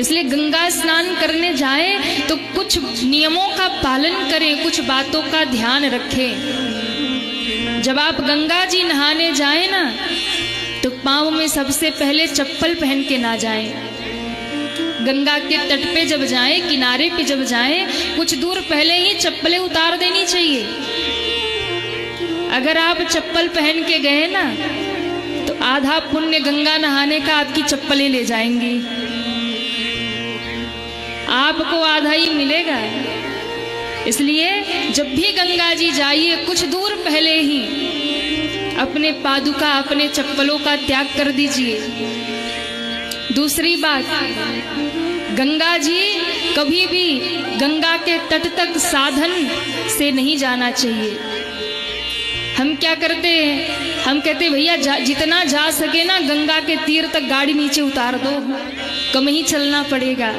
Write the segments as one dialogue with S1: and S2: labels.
S1: इसलिए गंगा स्नान करने जाएं तो कुछ नियमों का पालन करें, कुछ बातों का ध्यान रखें। जब आप गंगा जी नहाने जाएं ना तो पाँव में सबसे पहले चप्पल पहन के ना जाएं। गंगा के तट पे जब जाएं, किनारे पे जब जाएं, कुछ दूर पहले ही चप्पलें उतार देनी चाहिए। अगर आप चप्पल पहन के गए ना तो आधा पुण्य गंगा नहाने का आपकी चप्पलें ले जाएंगी, आपको आधा ही मिलेगा। इसलिए जब भी गंगा जी जाइए कुछ दूर पहले ही अपने पादुका, अपने चप्पलों का त्याग कर दीजिए। दूसरी बात, गंगा जी कभी भी गंगा के तट तक साधन से नहीं जाना चाहिए। हम क्या करते हैं, हम कहते भैया जितना जा सके ना गंगा के तीर तक गाड़ी नीचे उतार दो, कम ही चलना पड़ेगा।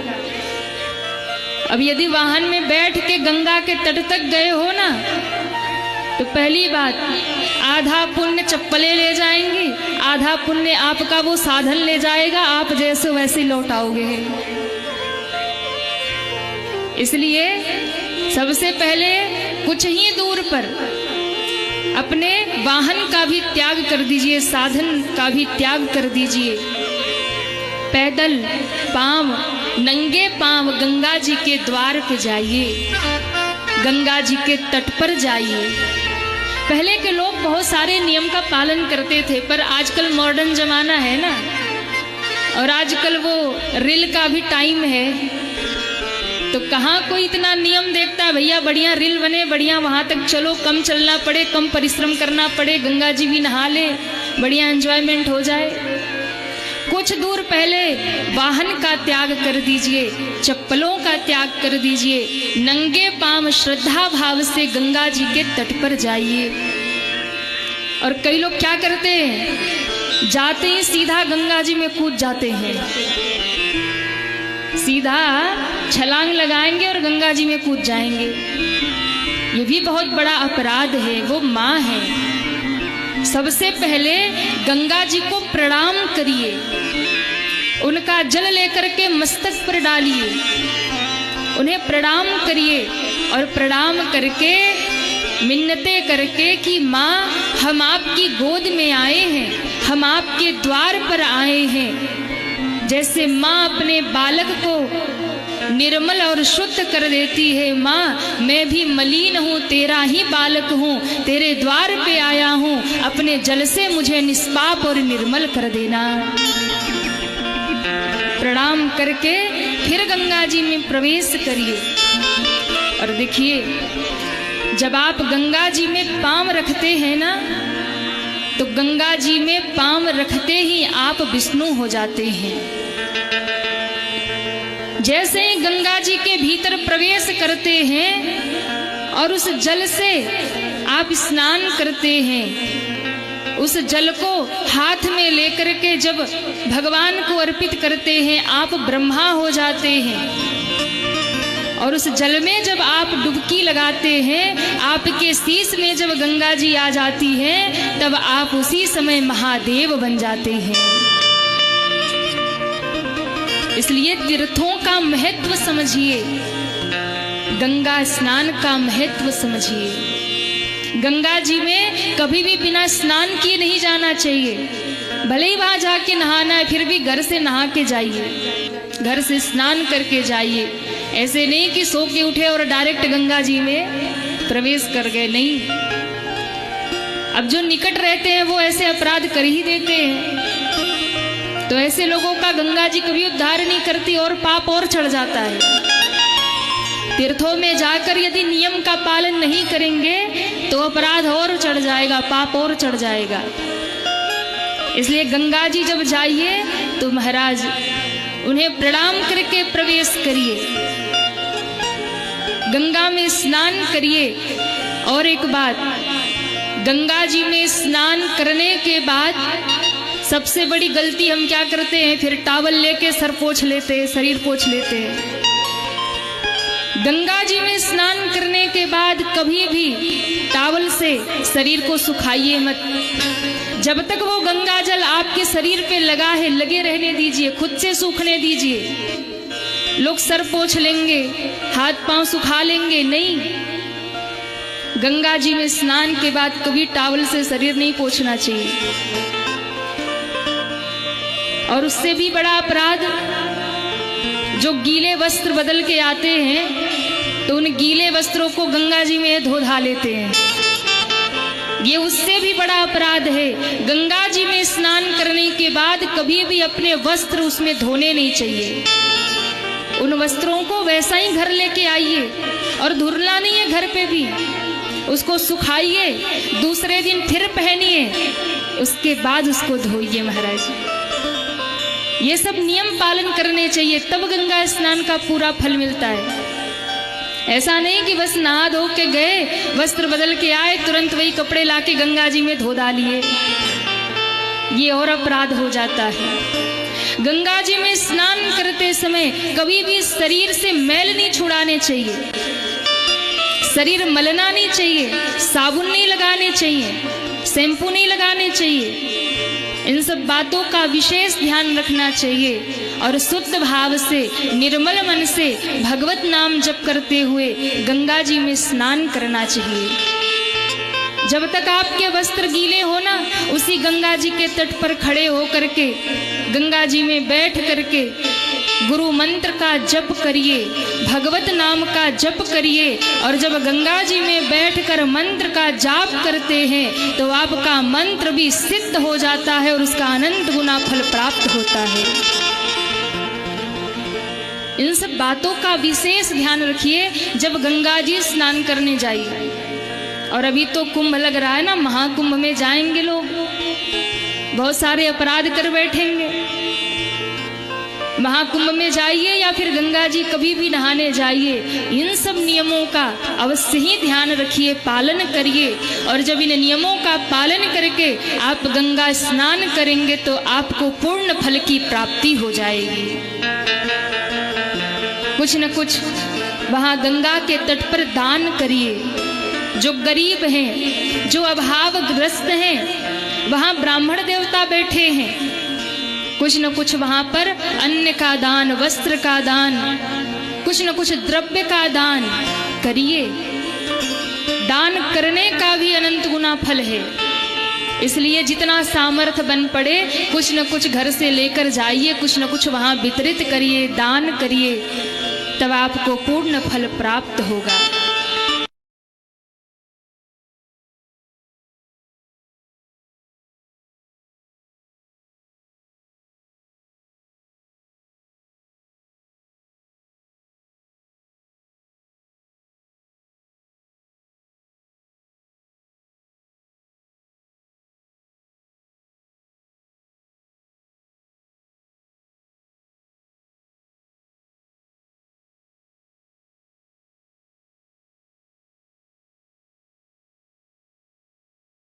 S1: अब यदि वाहन में बैठ के गंगा के तट तक गए हो ना तो पहली बात, आधा पुण्य चप्पलें ले जाएंगी, आधा पुण्य आपका वो साधन ले जाएगा, आप जैसे वैसे लौट आओगे। इसलिए सबसे पहले कुछ ही दूर पर अपने वाहन का भी त्याग कर दीजिए, साधन का भी त्याग कर दीजिए। पैदल पांव, नंगे पांव गंगा जी के द्वार पे जाइए, गंगा जी के तट पर जाइए। पहले के लोग बहुत सारे नियम का पालन करते थे, पर आजकल मॉडर्न जमाना है ना, और आजकल वो रील का भी टाइम है, तो कहाँ कोई इतना नियम देखता है। भैया बढ़िया रील बने, बढ़िया वहाँ तक चलो, कम चलना पड़े, कम परिश्रम करना पड़े, गंगा जी भी नहा ले, बढ़िया एंजॉयमेंट हो जाए। कुछ दूर पहले वाहन का त्याग कर दीजिए, चप्पलों का त्याग कर दीजिए, नंगे पांव श्रद्धा भाव से गंगा जी के तट पर जाइए। और कई लोग क्या करते हैं, जाते ही सीधा गंगा जी में कूद जाते हैं, सीधा छलांग लगाएंगे और गंगा जी में कूद जाएंगे। ये भी बहुत बड़ा अपराध है। वो माँ है, सबसे पहले गंगा जी को प्रणाम करिए, उनका जल लेकर के मस्तक पर डालिए, उन्हें प्रणाम करिए और प्रणाम करके मिन्नतें करके कि माँ हम आपकी गोद में आए हैं, हम आपके द्वार पर आए हैं। जैसे माँ अपने बालक को निर्मल और शुद्ध कर देती है, माँ मैं भी मलिन हूँ, तेरा ही बालक हूँ, तेरे द्वार पे आया हूँ, अपने जल से मुझे निष्पाप और निर्मल कर देना। प्रणाम करके फिर गंगा जी में प्रवेश करिए। और देखिए, जब आप गंगा जी में पाँव रखते हैं ना तो गंगा जी में पाँव रखते ही आप विष्णु हो जाते हैं। जैसे ही गंगा जी के भीतर प्रवेश करते हैं और उस जल से आप स्नान करते हैं, उस जल को हाथ में लेकर के जब भगवान को अर्पित करते हैं, आप ब्रह्मा हो जाते हैं। और उस जल में जब आप डुबकी लगाते हैं, आपके शीश में जब गंगा जी आ जाती हैं, तब आप उसी समय महादेव बन जाते हैं। इसलिए तीर्थों का महत्व समझिए, गंगा स्नान का महत्व समझिए। गंगा जी में कभी भी बिना स्नान किए नहीं जाना चाहिए। भले ही वहां जाके नहाना है, फिर भी घर से नहा के जाइए, घर से स्नान करके जाइए। ऐसे नहीं कि सो के उठे और डायरेक्ट गंगा जी में प्रवेश कर गए, नहीं। अब जो निकट रहते हैं वो ऐसे अपराध कर ही देते हैं, तो ऐसे लोगों का गंगा जी कभी उद्धार नहीं करती और पाप और चढ़ जाता है। तीर्थों में जाकर यदि नियम का पालन नहीं करेंगे तो अपराध और चढ़ जाएगा, पाप और चढ़ जाएगा। इसलिए गंगा जी जब जाइए तो महाराज उन्हें प्रणाम करके प्रवेश करिए, गंगा में स्नान करिए। और एक बात, गंगा जी में स्नान करने के बाद सबसे बड़ी गलती हम क्या करते हैं, फिर टॉवल लेके सर पोंछ लेते हैं, शरीर पोंछ लेते हैं। गंगा जी में स्नान करने के बाद कभी भी टॉवल से शरीर को सुखाइए मत। जब तक वो गंगा जल आपके शरीर पे लगा है, लगे रहने दीजिए, खुद से सूखने दीजिए। लोग सर पोंछ लेंगे, हाथ पांव सुखा लेंगे। नहीं, गंगा जी में स्नान के बाद कभी टॉवल से शरीर नहीं पोंछना चाहिए। और उससे भी बड़ा अपराध, जो गीले वस्त्र बदल के आते हैं तो उन गीले वस्त्रों को गंगा जी में धो धा लेते हैं। ये उससे भी बड़ा अपराध है। गंगा जी में स्नान करने के बाद कभी भी अपने वस्त्र उसमें धोने नहीं चाहिए। उन वस्त्रों को वैसा ही घर लेके आइए और धुलना नहीं है घर पे भी, उसको सुखाइए, दूसरे दिन फिर पहनिए, उसके बाद उसको धोइए। महाराज, ये सब नियम पालन करने चाहिए, तब गंगा स्नान का पूरा फल मिलता है। ऐसा नहीं कि बस नहा धो के गए, वस्त्र बदल के आए, तुरंत वही कपड़े लाके गंगा जी में धो डालिए, ये और अपराध हो जाता है। गंगा जी में स्नान करते समय कभी भी शरीर से मैल नहीं छुड़ाने चाहिए, शरीर मलना नहीं चाहिए, साबुन नहीं लगाने चाहिए, शैम्पू नहीं लगाने चाहिए। इन सब बातों का विशेष ध्यान रखना चाहिए और शुद्ध भाव से, निर्मल मन से भगवत नाम जप करते हुए गंगा जी में स्नान करना चाहिए। जब तक आपके वस्त्र गीले हो ना, उसी गंगा जी के तट पर खड़े हो करके, गंगा जी में बैठ करके गुरु मंत्र का जप करिए, भगवत नाम का जप करिए। और जब गंगा जी में बैठकर मंत्र का जाप करते हैं तो आपका मंत्र भी सिद्ध हो जाता है और उसका अनंत गुना फल प्राप्त होता है। इन सब बातों का विशेष ध्यान रखिए जब गंगा जी स्नान करने जाइए। और अभी तो कुंभ लग रहा है ना, महाकुंभ में जाएंगे लोग, बहुत सारे अपराध कर बैठेंगे। महाकुंभ में जाइए या फिर गंगा जी कभी भी नहाने जाइए, इन सब नियमों का अवश्य ही ध्यान रखिए, पालन करिए। और जब इन नियमों का पालन करके आप गंगा स्नान करेंगे तो आपको पूर्ण फल की प्राप्ति हो जाएगी। कुछ न कुछ वहाँ गंगा के तट पर दान करिए। जो गरीब हैं, जो अभावग्रस्त हैं, वहाँ ब्राह्मण देवता बैठे हैं, कुछ न कुछ वहाँ पर अन्न का दान, वस्त्र का दान, कुछ न कुछ द्रव्य का दान करिए। दान करने का भी अनंत गुना फल है। इसलिए जितना सामर्थ्य बन पड़े कुछ न कुछ घर से लेकर जाइए, कुछ न कुछ वहाँ वितरित करिए, दान करिए, तब आपको पूर्ण फल प्राप्त होगा।